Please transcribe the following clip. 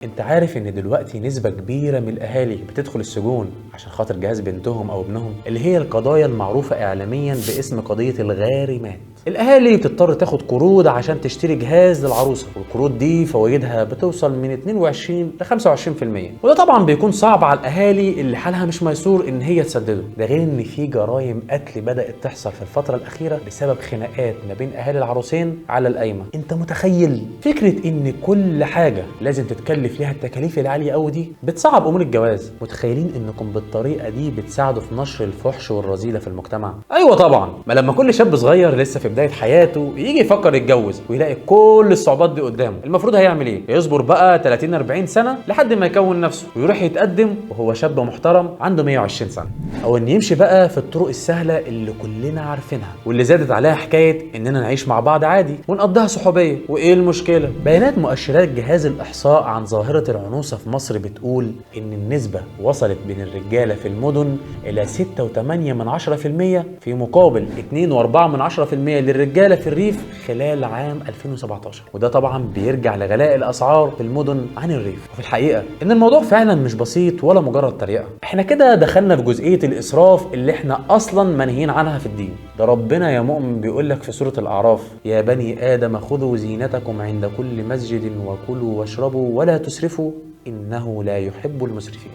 انت عارف ان دلوقتي نسبة كبيرة من الاهالي بتدخل السجون عشان خاطر جهاز بنتهم او ابنهم، اللي هي القضايا المعروفة اعلاميا باسم قضية الغارمات. الاهالي بتضطر تاخد قروض عشان تشتري جهاز للعروسة، والقروض دي فوائدها بتوصل من 22 ل 25%، وده طبعا بيكون صعب على الاهالي اللي حالها مش ميسور ان هي تسدده. ده غير ان في جرائم قتل بدأت تحصل في الفترة الاخيرة بسبب خناقات ما بين اهالي العروسين على القايمة. انت متخيل فكرة ان كل حاجة لازم تتكلف فيها التكاليف العاليه قوي دي بتصعب امور الجواز؟ متخيلين انكم بالطريقه دي بتساعدوا في نشر الفحش والرذيله في المجتمع؟ ايوه طبعا. ما لما كل شاب صغير لسه في بدايه حياته يجي يفكر يتجوز ويلاقي كل الصعوبات دي قدامه، المفروض هيعمل ايه؟ يصبر بقى 30 40 سنه لحد ما يكون نفسه ويروح يتقدم وهو شاب محترم عنده 120 سنه، او ان يمشي بقى في الطرق السهله اللي كلنا عارفينها واللي زادت عليها حكايه اننا نعيش مع بعض عادي ونقضيها صحوبيه؟ وايه المشكله؟ بيانات مؤشرات جهاز الاحصاء عن ظاهرة العنوسة في مصر بتقول إن النسبة وصلت بين الرجالة في المدن إلى 6.8% في مقابل 2.4% للرجالة في الريف خلال عام 2017، وده طبعا بيرجع لغلاء الأسعار في المدن عن الريف. وفي الحقيقة إن الموضوع فعلا مش بسيط ولا مجرد طريقة. إحنا كده دخلنا في جزئية الإسراف اللي إحنا أصلا منهيين عنها في الدين. ده ربنا يا مؤمن بيقول لك في سورة الأعراف: يا بني آدم خذوا زينتكم عند كل مسجد وكلوا واشربوا ولا تسرفوا إنه لا يحب المسرفين.